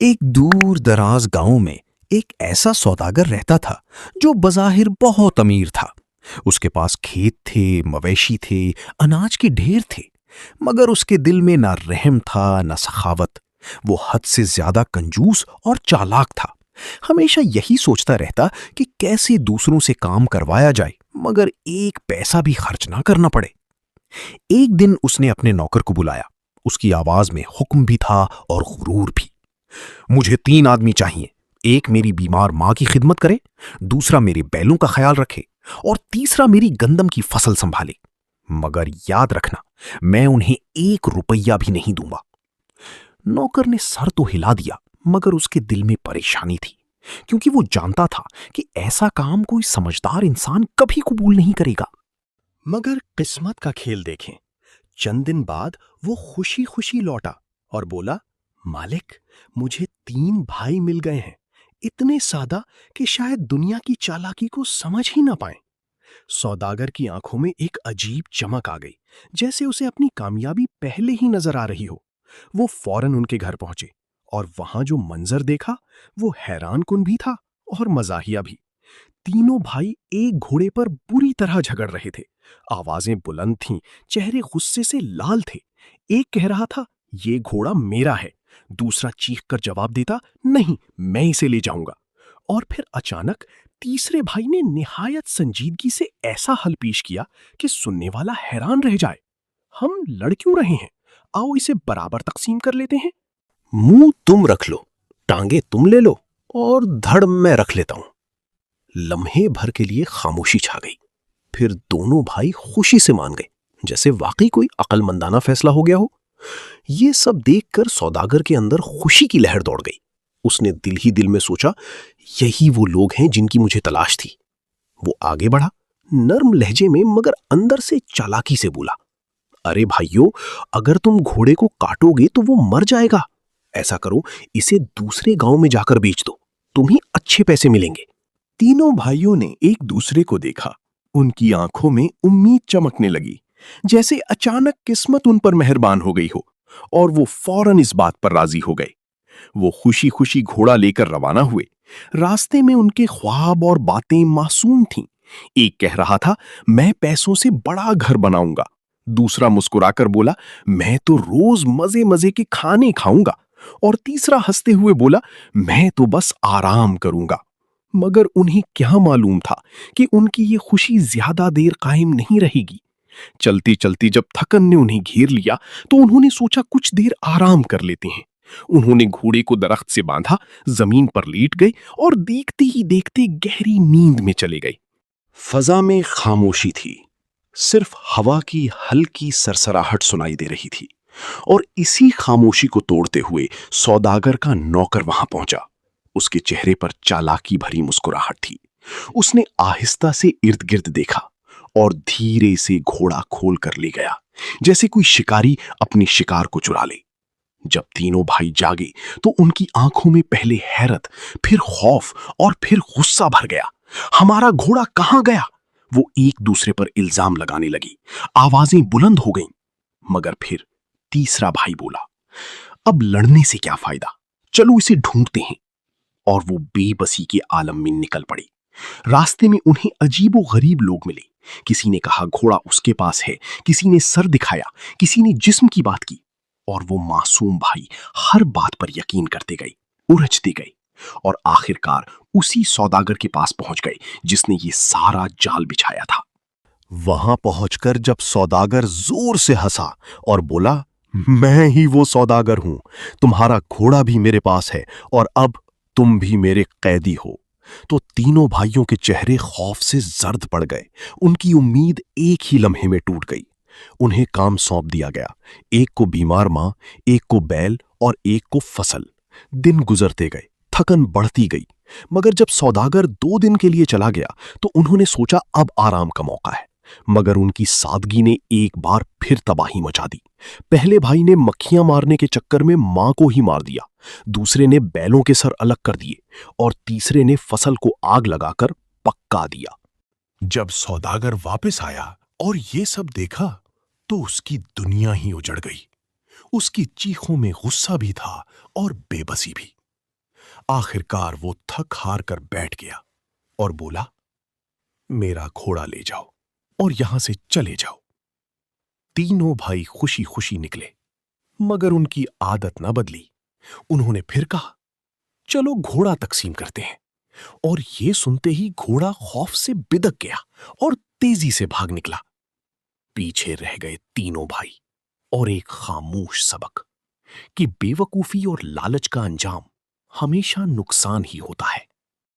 एक दूर दराज गांव में एक ऐसा सौदागर रहता था जो बज़ाहिर बहुत अमीर था। उसके पास खेत थे, मवेशी थे, अनाज के ढेर थे, मगर उसके दिल में ना रहम था ना सखावत। वो हद से ज्यादा कंजूस और चालाक था। हमेशा यही सोचता रहता कि कैसे दूसरों से काम करवाया जाए मगर एक पैसा भी खर्च ना करना पड़े। एक दिन उसने अपने नौकर को बुलाया। उसकी आवाज में हुक्म भी था और गुरूर भी। मुझे 3 आदमी चाहिए। एक मेरी बीमार मां की खिदमत करे, दूसरा मेरे बैलों का ख्याल रखे और तीसरा मेरी गंदम की फसल संभाले। मगर याद रखना, मैं उन्हें 1 रुपया भी नहीं दूंगा। नौकर ने सर तो हिला दिया मगर उसके दिल में परेशानी थी, क्योंकि वो जानता था कि ऐसा काम कोई समझदार इंसान कभी कबूल नहीं करेगा। मगर किस्मत का खेल देखें। चंद दिन बाद वो खुशी खुशी लौटा और बोला, मालिक, मुझे 3 भाई मिल गए हैं, इतने सादा कि शायद दुनिया की चालाकी को समझ ही ना पाए। सौदागर की आंखों में एक अजीब चमक आ गई, जैसे उसे अपनी कामयाबी पहले ही नजर आ रही हो। वो फौरन उनके घर पहुंचे और वहां जो मंजर देखा वो हैरान कुन भी था और मजाहिया भी। तीनों भाई एक घोड़े पर बुरी तरह झगड़ रहे थे। आवाजें बुलंद थीं, चेहरे गुस्से से लाल थे। एक कह रहा था, ये घोड़ा मेरा है। दूसरा चीख कर जवाब देता, नहीं, मैं इसे ले जाऊंगा। और फिर अचानक तीसरे भाई ने निहायत संजीदगी से ऐसा हल पेश किया कि सुनने वाला हैरान रह जाए। हम लड़ क्यों रहे हैं? आओ इसे बराबर तकसीम कर लेते हैं। मुंह तुम रख लो, टांगे तुम ले लो और धड़ मैं रख लेता हूं। लम्हे भर के लिए खामोशी छा गई। फिर दोनों भाई खुशी से मान गए, जैसे वाकई कोई अक्लमंदाना फैसला हो गया हो। ये सब देखकर सौदागर के अंदर खुशी की लहर दौड़ गई। उसने दिल ही दिल में सोचा, यही वो लोग हैं जिनकी मुझे तलाश थी। वो आगे बढ़ा, नर्म लहजे में मगर अंदर से चालाकी से बोला, अरे भाइयों, अगर तुम घोड़े को काटोगे तो वो मर जाएगा। ऐसा करो, इसे दूसरे गांव में जाकर बेच दो, तुम्हें अच्छे पैसे मिलेंगे। तीनों भाइयों ने एक दूसरे को देखा। उनकी आंखों में उम्मीद चमकने लगी, जैसे अचानक किस्मत उन पर मेहरबान हो गई हो, और वो फौरन इस बात पर राजी हो गए। वो खुशी खुशी घोड़ा लेकर रवाना हुए। रास्ते में उनके ख्वाब और बातें मासूम थीं। एक कह रहा था, मैं पैसों से बड़ा घर बनाऊंगा। दूसरा मुस्कुराकर बोला, मैं तो रोज मजे मजे के खाने खाऊंगा। और तीसरा हंसते हुए बोला, मैं तो बस आराम करूंगा। मगर उन्हें क्या मालूम था कि उनकी ये खुशी ज्यादा देर कायम नहीं रहेगी। चलती चलती जब थकन ने उन्हें घेर लिया तो उन्होंने सोचा, कुछ देर आराम कर लेते हैं। उन्होंने घोड़े को दरख्त से बांधा, जमीन पर लेट गए और देखते ही देखते गहरी नींद में चले गए। फजा में खामोशी थी, सिर्फ हवा की हल्की सरसराहट सुनाई दे रही थी। और इसी खामोशी को तोड़ते हुए सौदागर का नौकर वहां पहुंचा। उसके चेहरे पर चालाकी भरी मुस्कुराहट थी। उसने आहिस्ता से इर्द गिर्द देखा और धीरे से घोड़ा खोल कर ले गया, जैसे कोई शिकारी अपनी शिकार को चुरा ले। जब तीनों भाई जागे तो उनकी आंखों में पहले हैरत, फिर खौफ और फिर गुस्सा भर गया। हमारा घोड़ा कहां गया? वो एक दूसरे पर इल्जाम लगाने लगी। आवाजें बुलंद हो गईं। मगर फिर तीसरा भाई बोला, अब लड़ने से क्या फायदा, चलो इसे ढूंढते हैं। और वो बेबसी के आलम में निकल पड़ी। रास्ते में उन्हें अजीबो गरीब लोग मिले। किसी ने कहा घोड़ा उसके पास है, किसी ने सर दिखाया, किसी ने जिस्म की बात की। और वो मासूम भाई हर बात पर यकीन करते गए, उलझते गए और आखिरकार उसी सौदागर के पास पहुंच गए जिसने ये सारा जाल बिछाया था। वहां पहुंचकर जब सौदागर जोर से हंसा और बोला, मैं ही वो सौदागर हूं, तुम्हारा घोड़ा भी मेरे पास है और अब तुम भी मेरे कैदी हो, तो तीनों भाइयों के चेहरे खौफ से जर्द पड़ गए। उनकी उम्मीद एक ही लम्हे में टूट गई। उन्हें काम सौंप दिया गया, एक को बीमार मां, एक को बैल और एक को फसल। दिन गुजरते गए, थकन बढ़ती गई। मगर जब सौदागर 2 दिन के लिए चला गया तो उन्होंने सोचा, अब आराम का मौका है। मगर उनकी सादगी ने एक बार फिर तबाही मचा दी। पहले भाई ने मक्खियां मारने के चक्कर में मां को ही मार दिया, दूसरे ने बैलों के सर अलग कर दिए और तीसरे ने फसल को आग लगाकर पका दिया। जब सौदागर वापस आया और ये सब देखा तो उसकी दुनिया ही उजड़ गई। उसकी चीखों में गुस्सा भी था और बेबसी भी। आखिरकार वो थक हार कर बैठ गया और बोला, मेरा घोड़ा ले जाओ और यहां से चले जाओ। तीनों भाई खुशी खुशी निकले, मगर उनकी आदत न बदली। उन्होंने फिर कहा, चलो घोड़ा तकसीम करते हैं। और ये सुनते ही घोड़ा खौफ से बिदक गया और तेजी से भाग निकला। पीछे रह गए तीनों भाई और एक खामोश सबक कि बेवकूफी और लालच का अंजाम हमेशा नुकसान ही होता है।